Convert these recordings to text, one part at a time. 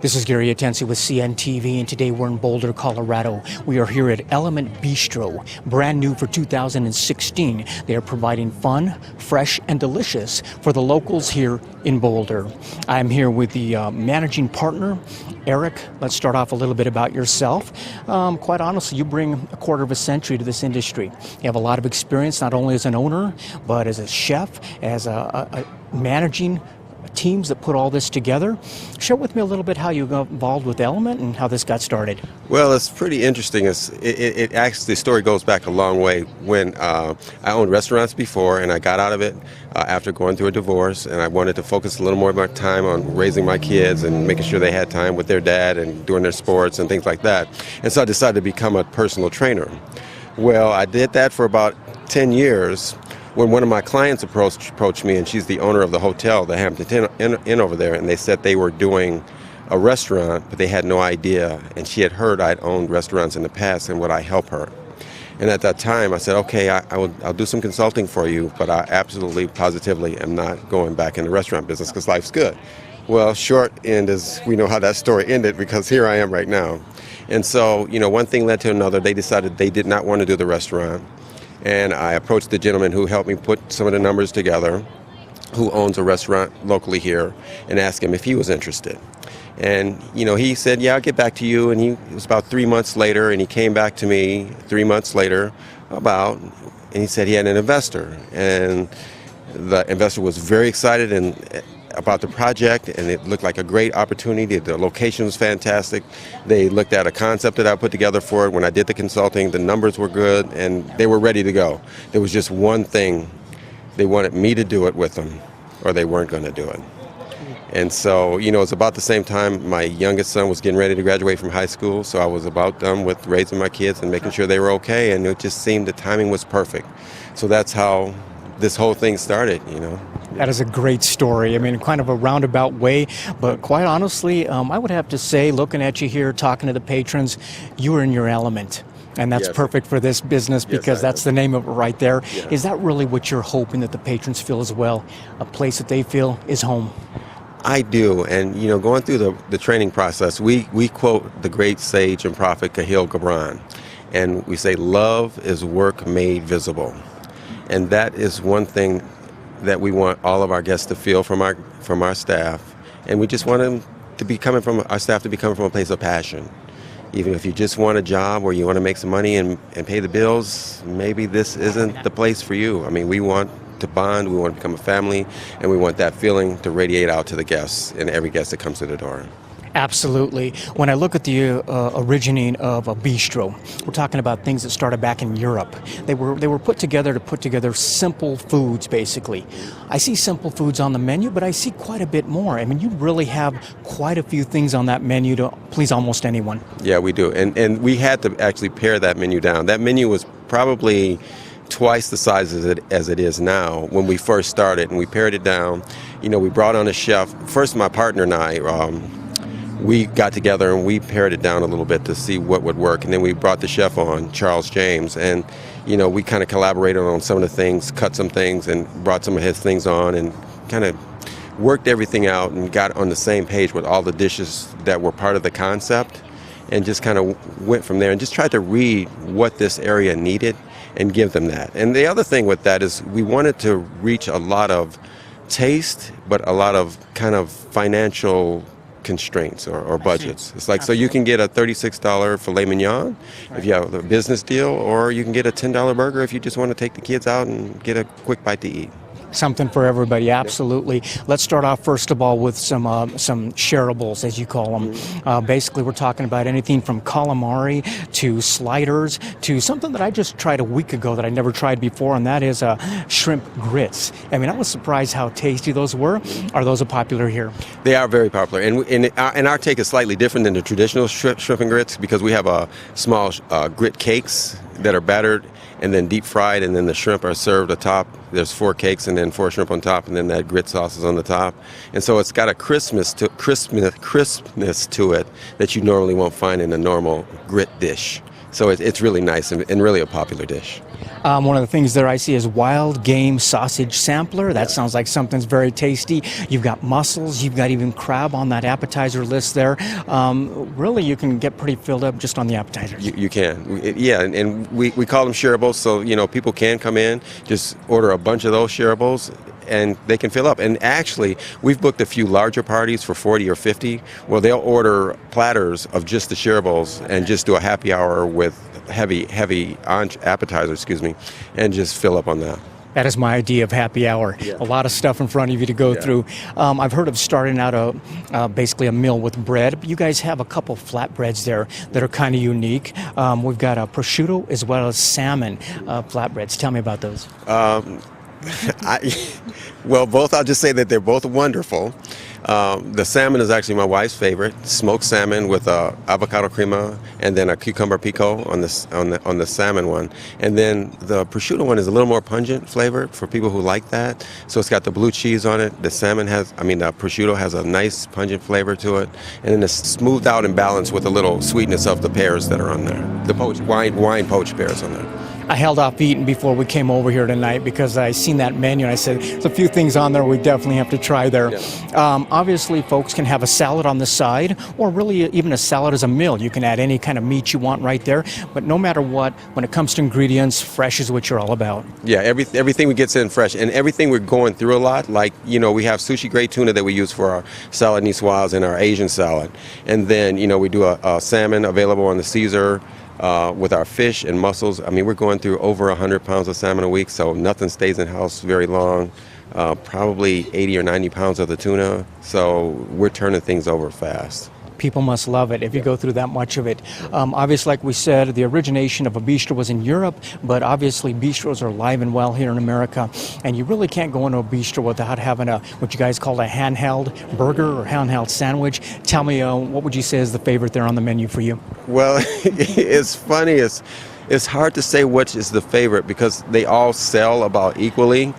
This is Gary Atensi with CNTV, and today we're in Boulder, Colorado. We are here at Element Bistro, brand new for 2016. They are providing fun, fresh, and delicious for the locals here in Boulder. I'm here with the managing partner, Eric. Let's start off a little bit about yourself. Quite honestly, you bring a quarter of a century to this industry. You have a lot of experience, not only as an owner, but as a chef, as a managing teams that put all this together. Share with me a little bit how you got involved with Element and how this got started. Well, it's pretty interesting. It actually, the story goes back a long way. When I owned restaurants before, and I got out of it after going through a divorce, and I wanted to focus a little more of my time on raising my kids and making sure they had time with their dad and doing their sports and things like that. And so I decided to become a personal trainer. Well, I did that for about 10 years. When one of my clients approached me, and she's the owner of the hotel, the Hampton Inn over there, and they said they were doing a restaurant, but they had no idea. And she had heard I'd owned restaurants in the past, and would I help her? And at that time, I said, okay, I'll do some consulting for you, but I absolutely, positively am not going back in the restaurant business because life's good. Well, short end is, we know how that story ended, because here I am right now. And so, one thing led to another. They decided they did not want to do the restaurant. And I approached the gentleman who helped me put some of the numbers together, who owns a restaurant locally here, and asked him if he was interested. And, he said, yeah, I'll get back to you. And it was about 3 months later, and he came back to me 3 months later and he said he had an investor. And the investor was very excited about the project, and it looked like a great opportunity. The location was fantastic. They looked at a concept that I put together for it. When I did the consulting, the numbers were good, and they were ready to go. There was just one thing. They wanted me to do it with them, or they weren't going to do it. And so, it was about the same time my youngest son was getting ready to graduate from high school, so I was about done with raising my kids and making sure they were okay, and it just seemed the timing was perfect. So that's how this whole thing started, That is a great story. I mean, kind of a roundabout way, but quite honestly, I would have to say, looking at you here, talking to the patrons, you are in your element. And that's perfect for this business, because that's the name of it right there. Yeah. Is that really what you're hoping that the patrons feel as well? A place that they feel is home? I do. And, going through the training process, we quote the great sage and prophet Kahlil Gibran. And we say, love is work made visible. And that is one thing that we want all of our guests to feel from our staff. And we just want them to be coming from our staff to be coming from a place of passion. Even if you just want a job or you want to make some money and pay the bills, maybe this isn't the place for you. I mean, we want to bond, we want to become a family, and we want that feeling to radiate out to the guests and every guest that comes to the door. Absolutely. When I look at the originating of a bistro, we're talking about things that started back in Europe. They were put together simple foods, basically. I see simple foods on the menu, but I see quite a bit more. I mean, you really have quite a few things on that menu to please almost anyone. Yeah, we do. And we had to actually pare that menu down. That menu was probably twice the size as it is now when we first started, and we pared it down. We brought on a chef. First, my partner and I, we got together and we pared it down a little bit to see what would work. And then we brought the chef on, Charles James, and, we kind of collaborated on some of the things, cut some things, and brought some of his things on, and kind of worked everything out and got on the same page with all the dishes that were part of the concept, and just kind of went from there and just tried to read what this area needed and give them that. And the other thing with that is we wanted to reach a lot of taste, but a lot of kind of financial constraints or budgets. It's like, so you can get a $36 filet mignon if you have a business deal, or you can get a $10 burger if you just want to take the kids out and get a quick bite to eat. Something for everybody, absolutely. Let's start off first of all with some shareables, as you call them. Basically, we're talking about anything from calamari to sliders to something that I just tried a week ago that I never tried before, and that is shrimp grits. I mean, I was surprised how tasty those were. Are those popular here? They are very popular, and our take is slightly different than the traditional shrimp and grits, because we have small grit cakes that are battered and then deep fried, and then the shrimp are served atop. There's 4 cakes and then 4 shrimp on top, and then that grit sauce is on the top. And so it's got a crispness to it that you normally won't find in a normal grit dish. So it's really nice and really a popular dish. One of the things there I see is wild game sausage sampler. That sounds like something's very tasty. You've got mussels. You've got even crab on that appetizer list there. Really, you can get pretty filled up just on the appetizers. You can. Yeah, and we call them shareables, so, people can come in, just order a bunch of those shareables, and they can fill up. And actually, we've booked a few larger parties for 40 or 50, where they'll order platters of just the shareables and just do a happy hour with heavy appetizers, and just fill up on that. That is my idea of happy hour. Yeah. A lot of stuff in front of you to go through. I've heard of starting out basically a meal with bread. You guys have a couple flatbreads there that are kind of unique. We've got a prosciutto as well as salmon flatbreads. Tell me about those. Well, both, I'll just say that they're both wonderful. The salmon is actually my wife's favorite, smoked salmon with avocado crema and then a cucumber pico on the salmon one. And then the prosciutto one is a little more pungent flavored for people who like that. So it's got the blue cheese on it. The prosciutto has a nice pungent flavor to it. And then it's smoothed out and balanced with a little sweetness of the pears that are on there. The wine poached pears on there. I held off eating before we came over here tonight because I seen that menu and I said, there's a few things on there we definitely have to try there. Yeah. Obviously, folks can have a salad on the side or really even a salad as a meal. You can add any kind of meat you want right there. But no matter what, when it comes to ingredients, fresh is what you're all about. Yeah, everything we get in fresh. And everything we're going through a lot, like, we have sushi grade tuna that we use for our salad niçoise and our Asian salad. And then, we do a salmon available on the Caesar. With our fish and mussels, we're going through over 100 pounds of salmon a week, so nothing stays in house very long. Probably 80 or 90 pounds of the tuna, so we're turning things over fast. People must love it if you go through that much of it. Obviously, like we said, the origination of a bistro was in Europe, but obviously bistros are alive and well here in America, and you really can't go into a bistro without having what you guys call a handheld burger or handheld sandwich. Tell me, what would you say is the favorite there on the menu for you? Well, it's funny. It's hard to say which is the favorite because they all sell about equally.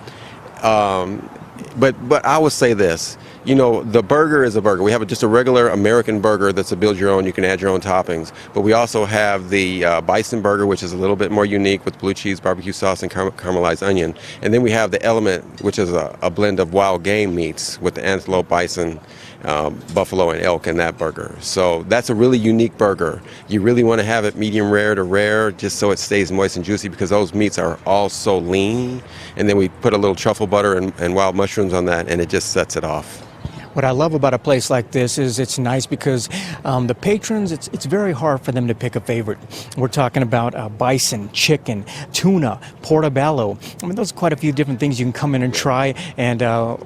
But I would say this. The burger is a burger. We have just a regular American burger that's a build your own. You can add your own toppings. But we also have the Bison Burger, which is a little bit more unique with blue cheese, barbecue sauce, and caramelized onion. And then we have the Element, which is a blend of wild game meats with the antelope, bison, buffalo, and elk in that burger. So that's a really unique burger. You really want to have it medium rare to rare just so it stays moist and juicy because those meats are all so lean. And then we put a little truffle butter and wild mushrooms on that, and it just sets it off. What I love about a place like this is it's nice because the patrons, it's very hard for them to pick a favorite. We're talking about bison, chicken, tuna, portobello. Those are quite a few different things you can come in and try and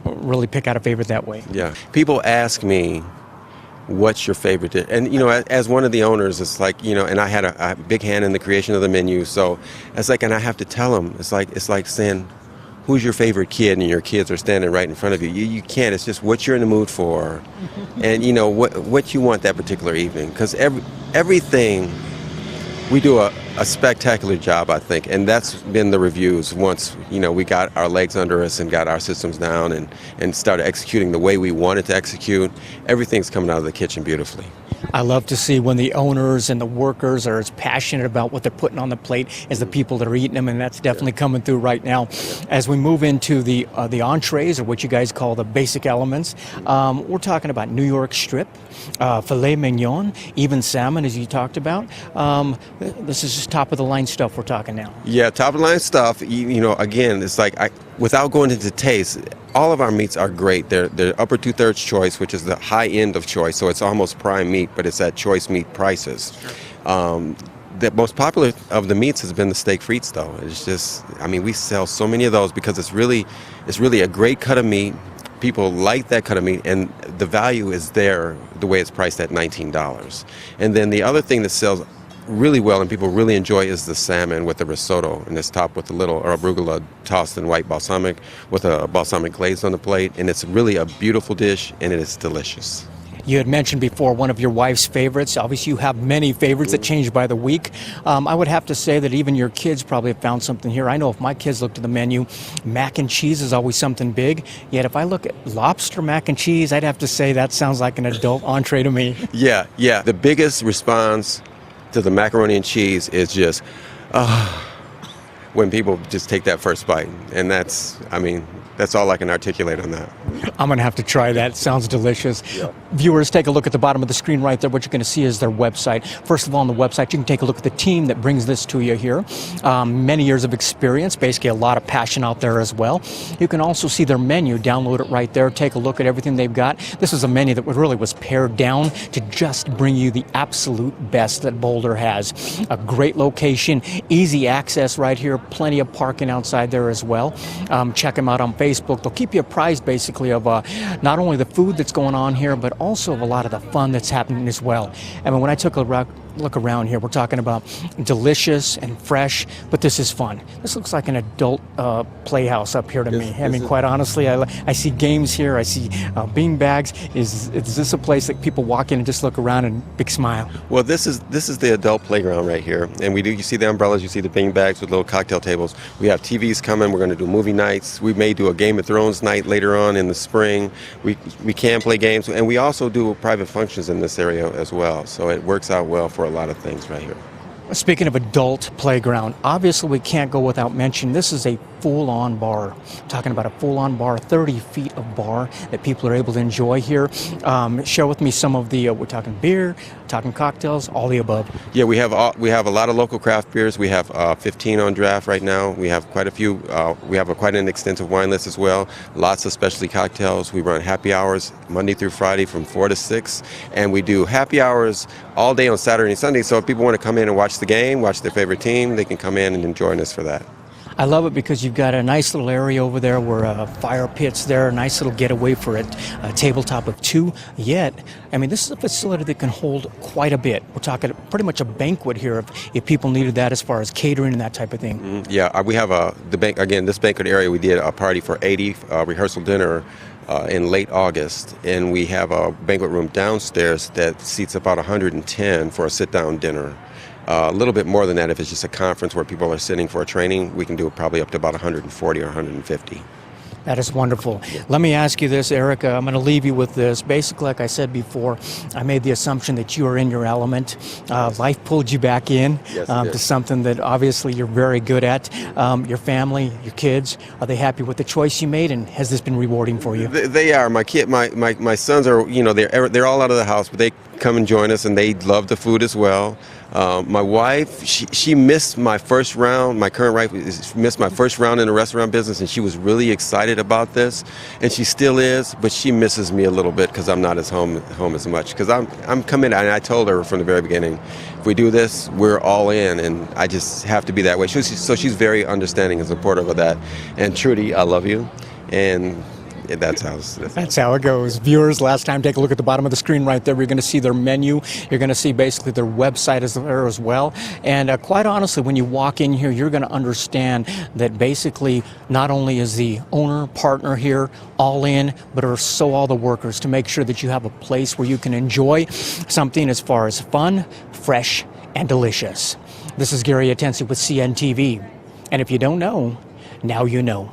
really pick out a favorite that way. Yeah. People ask me, what's your favorite dish? And, as one of the owners, it's like, and I had a big hand in the creation of the menu. So it's like, and I have to tell them, it's like saying, who's your favorite kid, and your kids are standing right in front of you. You can't. It's just what you're in the mood for, and what you want that particular evening. Because everything we do a spectacular job, I think, and that's been the reviews. Once we got our legs under us and got our systems down and started executing the way we wanted to execute, everything's coming out of the kitchen beautifully. I love to see when the owners and the workers are as passionate about what they're putting on the plate as the people that are eating them, and that's definitely coming through right now. As we move into the entrees, or what you guys call the basic elements, we're talking about New York strip, filet mignon, even salmon, as you talked about. This is just top of the line stuff we're talking now. Yeah, top of the line stuff. Again, it's like without going into taste, all of our meats are great. They're upper 2/3 choice, which is the high end of choice. So it's almost prime meat, but it's at choice meat prices. The most popular of the meats has been the steak frites, though. It's just, we sell so many of those because it's really a great cut of meat. People like that cut of meat, and the value is there the way it's priced at $19. And then the other thing that sells really well and people really enjoy is the salmon with the risotto, and it's topped with a little arugula tossed in white balsamic with a balsamic glaze on the plate, and it's really a beautiful dish, and it is delicious. You had mentioned before one of your wife's favorites. Obviously, you have many favorites that change by the week. I would have to say that even your kids probably have found something here. I know if my kids looked at the menu, mac and cheese is always something big. Yet if I look at lobster mac and cheese, I'd have to say that sounds like an adult entree to me. Yeah. The biggest response to the macaroni and cheese is just, when people just take that first bite. And that's all I can articulate on that. I'm going to have to try that. It sounds delicious. Yeah. Viewers, take a look at the bottom of the screen right there. What you're going to see is their website. First of all, on the website, you can take a look at the team that brings this to you here. Many years of experience, basically a lot of passion out there as well. You can also see their menu. Download it right there. Take a look at everything they've got. This is a menu that really was pared down to just bring you the absolute best that Boulder has. A great location, easy access right here, plenty of parking outside there as well. Check them out on Facebook. They'll keep you apprised basically of not only the food that's going on here, but also of a lot of the fun that's happening as well. I mean, when I took a look around here, we're talking about delicious and fresh, but this is fun. This looks like an adult playhouse up here to me. I mean, quite honestly, I see games here. I see bean bags. Is this a place that people walk in and just look around and big smile? Well, this is the adult playground right here, and you see the umbrellas, you see the bean bags with little cocktail tables. We have TVs coming. We're going to do movie nights. We may do a Game of Thrones night later on in the spring. We can play games, and we also do private functions in this area as well. So it works out well for a lot of things right here. Speaking of adult playground, obviously we can't go without mentioning this is a full-on bar. I'm talking about a full-on bar, 30 feet of bar that people are able to enjoy here. Share with me some of the, we're talking beer, talking cocktails, all the above. Yeah, we have a lot of local craft beers. We have 15 on draft right now. We have quite a few. We have quite an extensive wine list as well. Lots of specialty cocktails. We run happy hours Monday through Friday from 4 to 6, and we do happy hours all day on Saturday and Sunday. So if people want to come in and watch the game, watch their favorite team, they can come in and join us for that. I love it because you've got a nice little area over there where fire pits there, a nice little getaway for a tabletop of 2. Yet, I mean, this is a facility that can hold quite a bit. We're talking pretty much a banquet here if people needed that as far as catering and that type of thing. Mm-hmm. Yeah, we have this banquet area. We did a party for 80 rehearsal dinner in late August, and we have a banquet room downstairs that seats about 110 for a sit-down dinner. A little bit more than that if it's just a conference where people are sitting for a training. We can do it probably up to about 140 or 150. That is wonderful. Let me ask you this, Erica. I'm going to leave you with this. Basically, like I said before, I made the assumption that you are in your element. Life pulled you back in to something that obviously you're very good at. Your family, your kids, are they happy with the choice you made, and has this been rewarding for you? They are. My sons are, they're all out of the house, but they come and join us, and they love the food as well. My wife, she missed my first round. My current wife missed my first round in the restaurant business, and she was really excited about this, and she still is. But she misses me a little bit because I'm not as home as much. Because I'm committed, and I told her from the very beginning, if we do this, we're all in, and I just have to be that way. So she's very understanding and supportive of that. And Trudy, I love you, and that's how it goes. Viewers, last time, take a look at the bottom of the screen right there. You're going to see their menu. You're going to see basically their website is there as well. And quite honestly, when you walk in here, you're going to understand that basically not only is the owner, partner here all in, but are so all the workers to make sure that you have a place where you can enjoy something as far as fun, fresh, and delicious. This is Gary Atensi with CNTV. And if you don't know, now you know.